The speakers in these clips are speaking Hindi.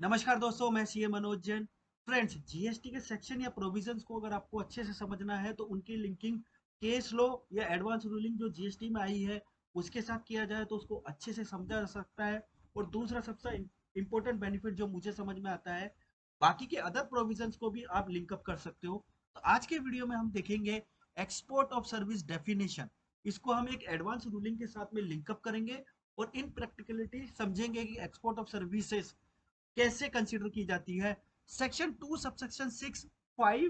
नमस्कार दोस्तों, मैं CA Manoj Jain. Friends, GST के सेक्शन या प्रोविजंस को अगर आपको अच्छे से समझना है तो उनकी लिंकिंग केस लॉ या एडवांस रूलिंग जो जीएसटी में आई है उसके साथ किया जाए तो उसको अच्छे से समझा जा सकता है। और दूसरा सबसे इम्पोर्टेंट बेनिफिट जो मुझे समझ में आता है, बाकी के अदर प्रोविजंस को भी आप लिंकअप कर सकते हो। तो आज के वीडियो में हम देखेंगे एक्सपोर्ट ऑफ सर्विस डेफिनेशन। इसको हम एक एडवांस रूलिंग के साथ में लिंकअप करेंगे और इन प्रैक्टिकलिटी समझेंगे कि एक्सपोर्ट ऑफ सर्विसेज कैसे कंसीडर की जाती है। सेक्शन 2 सबसेक्शन 6 5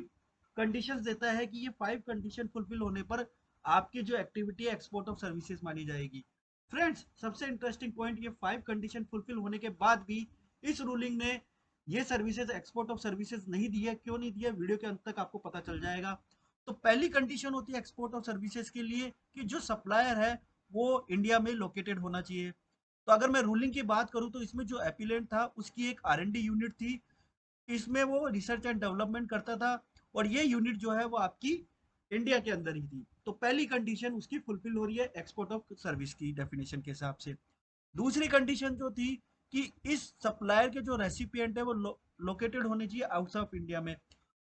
कंडीशंस देता है कि ये 5 कंडीशन फुलफिल होने पर आपकी जो एक्टिविटी है एक्सपोर्ट ऑफ सर्विसेज मानी जाएगी। फ्रेंड्स, सबसे इंटरेस्टिंग पॉइंट, ये 5 कंडीशन फुलफिल होने के बाद भी इस रूलिंग ने ये सर्विसेज एक्सपोर्ट ऑफ सर्विसेज नहीं दी है। क्यों नहीं दिया, वीडियो के अंत तक आपको पता चल जाएगा। तो पहली कंडीशन होती है एक्सपोर्ट ऑफ सर्विसेज के लिए कि जो सप्लायर है वो इंडिया में लोकेटेड होना चाहिए। तो अगर मैं रूलिंग की बात करूं तो इसमें जो एपिलेंट था उसकी एक आर&डी यूनिट थी। इसमें वो रिसर्च एंड डेवलपमेंट करता था और ये यूनिट जो है वो आपकी इंडिया के अंदर ही थी। तो पहली कंडीशन उसकी फुलफिल हो रही है एक्सपोर्ट ऑफ सर्विस की डेफिनेशन के हिसाब से। दूसरी कंडीशन जो थी कि इस सप्लायर के जो रेसिपिएंट है वो लोकेटेड होने चाहिए आउटसाइड ऑफ इंडिया में।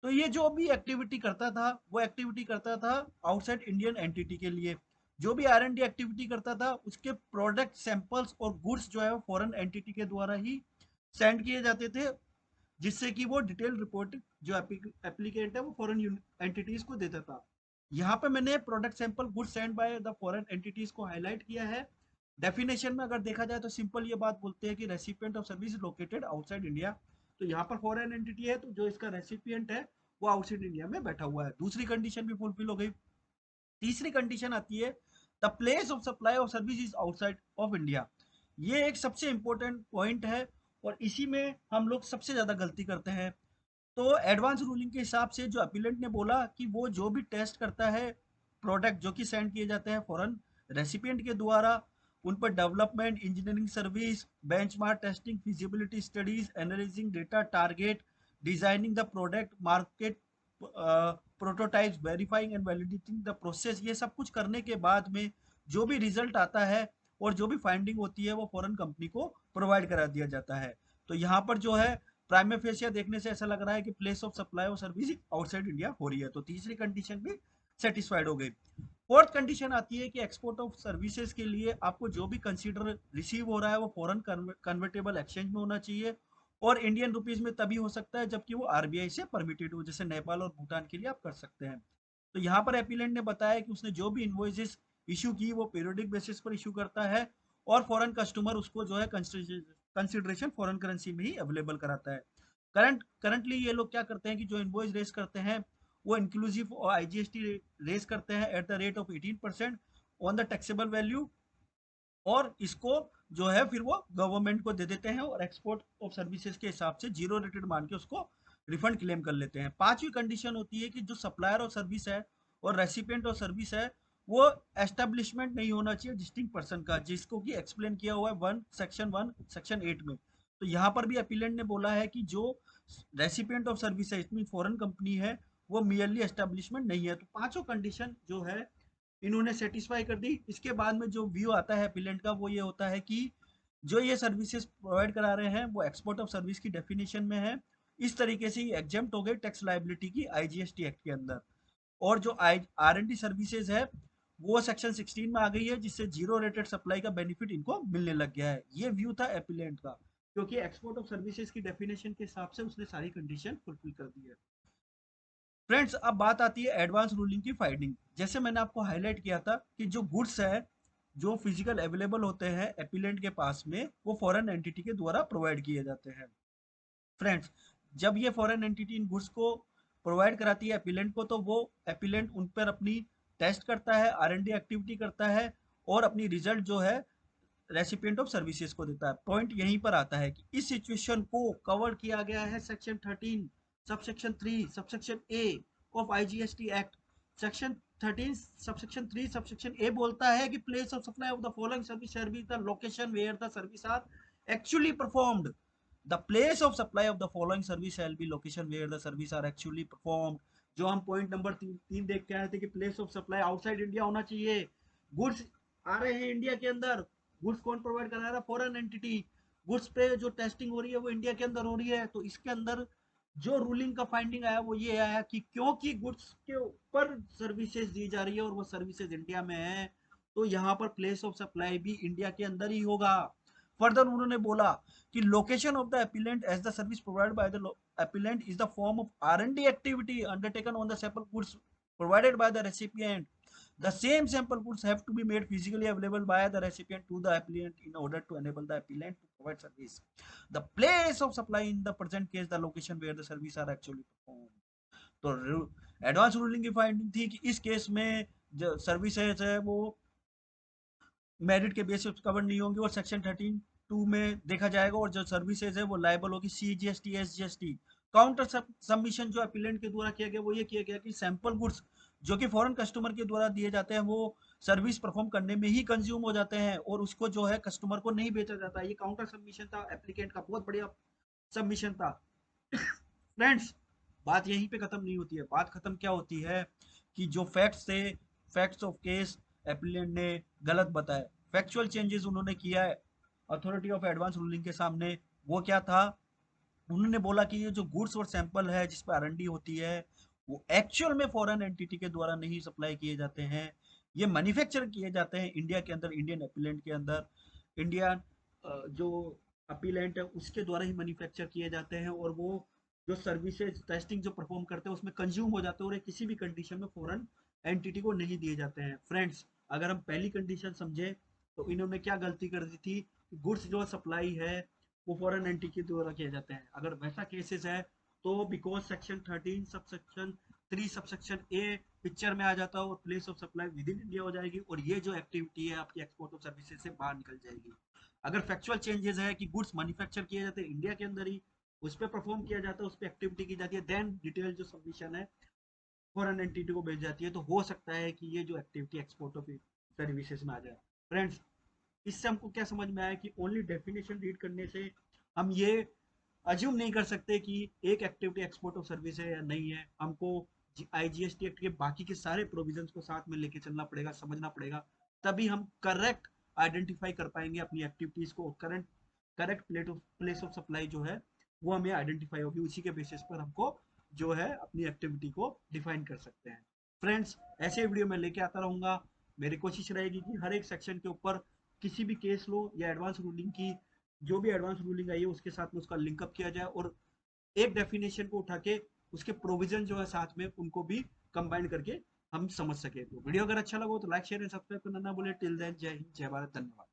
तो ये जो भी एक्टिविटी करता था वो एक्टिविटी करता था आउटसाइड इंडियन एंटिटी के लिए। जो भी आर&डी एक्टिविटी करता था उसके प्रोडक्ट सैंपल्स और गुड्स जो है वो फॉरेन एंटिटी के द्वारा ही सेंड किए जाते थे, जिससे कि वो डिटेल रिपोर्ट जो एप्लीकेंट है वो फॉरेन एंटिटीज को देता था। यहाँ पे मैंने product sample goods send by the foreign entities को हाईलाइट किया है। डेफिनेशन में अगर देखा जाए तो सिंपल ये बात बोलते हैं कि recipient of service located outside India. तो यहाँ पर फॉरेन एंटिटी है तो जो इसका रेसिपिएंट है वो आउटसाइड इंडिया में बैठा हुआ है। दूसरी कंडीशन भी फुलफिल हो गई। तीसरी कंडीशन आती है the place of supply of service is outside of India. ये एक सबसे इंपॉर्टेंट पॉइंट है और इसी में हम लोग सबसे ज्यादा गलती करते हैं। तो एडवांस रूलिंग के हिसाब से जो अपीलेंट ने बोला कि वो जो भी टेस्ट करता है प्रोडक्ट जो कि सेंड किए जाते हैं फॉरेन रेसिपिएंट के द्वारा, उन पर development, engineering service, benchmark testing, feasibility studies, analysing data, target, designing the product, market prototypes, verifying and validating the process, ये सब कुछ करने के बाद में जो भी रिजल्ट आता है और जो भी फाइंडिंग होती है वो फॉरेन कंपनी को प्रोवाइड करा दिया जाता है। तो यहाँ पर जो है प्राइम फेसिया देखने से ऐसा लग रहा है कि प्लेस ऑफ सप्लाई और सर्विस आउटसाइड इंडिया हो रही है। तो तीसरी कंडीशन भी सेटिस्फाइड हो गई। फोर्थ कंडीशन आती है कि एक्सपोर्ट ऑफ सर्विसेज के लिए आपको जो भी कंसीडर रिसीव हो रहा है वो फॉरेन कन्वर्टेबल एक्सचेंज में होना चाहिए और इंडियन रुपीज में तभी हो सकता है जबकि वो आरबीआई से परमिटेड हो, जैसे नेपाल और भूटान के लिए आप कर सकते हैं। तो यहाँ पर एपिलेंट ने बताया कि उसने जो भी इन्वॉइसेस इशू की वो पीरियोडिक बेसिस पर इशू करता है और फॉरेन कस्टमर उसको जो है कंसिडरेशन फॉरेन करेंसी में ही अवेलेबल कराता है। करंटली ये लोग क्या करते हैं कि जो इनवॉइस रेस करते हैं वो इंक्लूसिव और आईजीएसटी रेस करते हैं at the rate of 18% on the taxable value, और इसको जो है फिर वो गवर्नमेंट को दे देते हैं और एक्सपोर्ट ऑफ सर्विसेज के हिसाब से जीरो रेटेड मान के उसको रिफंड क्लेम कर लेते हैं। पांचवी कंडीशन होती है कि जो सप्लायर और सर्विस है और रेसिपिएंट और सर्विस है वो एस्टेब्लिशमेंट नहीं होना चाहिए डिस्टिंक्ट पर्सन का, जिसको कि एक्सप्लेन किया हुआ है 1 सेक्शन 8 में। तो यहाँ पर भी अपीलेंट ने बोला है कि जो रेसिपिएंट ऑफ सर्विस है इसमें फॉरेन कंपनी है वो मियरली एस्टेब्लिशमेंट नहीं है। तो पांचों कंडीशन जो है इन्होंने सेटिस्फाई कर दी। इसके बाद में जो व्यू आता है अपीलेंट का वो ये होता है कि जो ये सर्विसेज प्रोवाइड करा रहे हैं वो एक्सपोर्ट ऑफ सर्विस की डेफिनेशन में है। इस तरीके से ये एग्जेम्प्ट हो गए टैक्स लाइबिलिटी की आईजीएसटी एक्ट के अंदर। और जो आर&डी सर्विसेज है वो सेक्शन 16 में आ गई है, जिससे जीरो रेटेड सप्लाई का बेनिफिट इनको मिलने लग गया है। ये व्यू था एपिलेंट का, क्योंकि एक्सपोर्ट ऑफ सर्विसेज की डेफिनेशन के हिसाब से उसने सारी कंडीशन फुलफिल कर दी है। फ्रेंड्स, अब बात आती है एडवांस रूलिंग की फाइंडिंग। जैसे मैंने आपको हाईलाइट किया था कि जो गुड्स है जो फिजिकल अवेलेबल होते हैं एपिलेंट के पास में वो फॉरेन एंटिटी के द्वारा प्रोवाइड किए जाते हैं। फ्रेंड्स, जब ये फॉरेन एंटिटी इन गुड्स को प्रोवाइड कराती है एपिलेंट को तो वो एपिलेंट उन पर अपनी टेस्ट करता है, आर&डी एक्टिविटी करता है और अपनी रिजल्ट जो है रेसिपिएंट ऑफ सर्विसेज को देता है। पॉइंट यहीं पर आता है कि इस सिचुएशन को कवर किया गया है section 13 subsection 3 subsection A of IGST act. Section 13 subsection 3 subsection A बोलता है कि place of supply of the following service the location where the service are actually performed. The place of supply of the following service shall be location where the service are actually performed. जो हम पॉइंट नंबर 3 देख के आए थे कि place of supply outside India होना चाहिए। गुड्स आ रहे हैं इंडिया के अंदर, गुड्स कौन प्रोवाइड करा रहा है, फॉरेन एंटिटी। गुड्स पे जो टेस्टिंग हो रही है वो इंडिया के अंदर हो रही है। तो इसके अंदर जो रूलिंग का फाइंडिंग आया वो ये आया कि क्योंकि गुड्स के ऊपर सर्विसेज दी जा रही है और वो सर्विसेज इंडिया में है, तो यहाँ पर प्लेस ऑफ सप्लाई भी इंडिया के अंदर ही होगा। फर्दर उन्होंने बोला कि location of the appellant as the service provided by the appellant is the form of R&D activity undertaken on the sample goods provided by the recipient. The same sample goods have to be made physically available by the recipient to the applicant in order to enable the applicant to provide service. The place of supply in the present case the location where the service are actually performed. तो एडवांस रूलिंग की फाइंडिंग थी कि इस केस में जो सर्विसेज है वो मेरिट के बेसिस कवर नहीं होंगी और सेक्शन 13(2) में देखा जाएगा, और जो सर्विसेज है वो लाइबल होगी CGST SGST। काउंटर सबमिशन जो अपीलेंट के द्वारा किया गया वो ये किया गया कि सैंपल गुड्स जो कि फॉरेन कस्टमर के द्वारा दिए जाते हैं वो सर्विस परफॉर्म करने में ही कंज्यूम हो जाते हैं और उसको जो है कस्टमर को नहीं बेचा जाता। ये काउंटर सबमिशन था एप्लीकेंट का, बहुत बढ़िया सबमिशन था। फ्रेंड्स, बात यहीं पे खत्म नहीं होती है। बात खत्म क्या होती है कि जो फैक्ट्स थे, फैक्ट्स ऑफ केस एप्लीकेंट ने गलत बताए, फैक्चुअल चेंजेस उन्होंने किया है अथॉरिटी ऑफ एडवांस रूलिंग के सामने। वो क्या था, उन्होंने बोला कि ये जो गुड्स और सैंपल है जिस पर R&D होती है वो एक्चुअल में फॉरेन एंटिटी के द्वारा नहीं सप्लाई किए जाते हैं, ये मैन्युफैक्चर किए जाते हैं इंडिया के अंदर, इंडियन अपीलेंट के अंदर। इंडियन जो अपीलेंट है उसके द्वारा ही मैन्युफैक्चर किए जाते हैं और वो जो सर्विसेज टेस्टिंग जो परफॉर्म करते हैं उसमें कंज्यूम हो जाते हैं और ये किसी भी कंडीशन में फॉरेन एंटिटी को नहीं दिए जाते हैं। फ्रेंड्स, अगर हम पहली कंडीशन समझे तो इन्होंने क्या गलती कर दी थी, गुड्स जो सप्लाई है वो फॉरेन एंटिटी के द्वारा किए जाते हैं। अगर वैसा केसेस है तो because section 13 subsection 3 subsection A picture में आ जाता है और place of supply with in India हो जाएगी और ये जो एक्टिविटी है आपकी एक्सपोर्ट ऑफ सर्विसेज से बाहर निकल जाएगी। अगर फैक्चुअल चेंजेस है कि गुड्स मैन्युफैक्चर किए जाते हैं इंडिया के अंदर ही, उस पर परफॉर्म किया जाता है, उस पर एक्टिविटी की जाती है, देन डिटेल जो सबमिशन है फॉरेन एंटिटी को भेज जाती है, तो हो सकता है कि ये जो एक्टिविटी एक्सपोर्ट ऑफ सर्विसेज में आ जाए। फ्रेंड्स, इससे हमको क्या समझ में आया कि ओनली डेफिनेशन रीड करने से हम ये अज्यूम नहीं कर सकते कि एक एक्टिविटी एक्सपोर्ट ऑफ सर्विस है या नहीं है। हमको IGST एक्ट के बाकी के सारे प्रोविजंस को साथ में लेके चलना पड़ेगा, समझना पड़ेगा, तभी हम करेक्ट आइडेंटिफाई कर पाएंगे अपनी एक्टिविटीज को। करेक्ट प्लेस ऑफ सप्लाई जो है वो हमें आइडेंटिफाई होगी, उसी के बेसिस पर हमको जो है अपनी एक्टिविटी को डिफाइन कर सकते हैं। फ्रेंड्स, ऐसे वीडियो मैं लेके आता रहूंगा। मेरी कोशिश रहेगी कि हर एक सेक्शन के ऊपर किसी भी केस लो या एडवांस रूलिंग की जो भी एडवांस रूलिंग आई है उसके साथ में उसका लिंकअप किया जाए और एक डेफिनेशन को उठा के उसके प्रोविजन जो है साथ में उनको भी कंबाइन करके हम समझ सके। तो वीडियो अगर अच्छा लगा तो लाइक शेयर एंड सब्सक्राइब करना ना भूले। टिल देन, जय हिंद, जय भारत, धन्यवाद।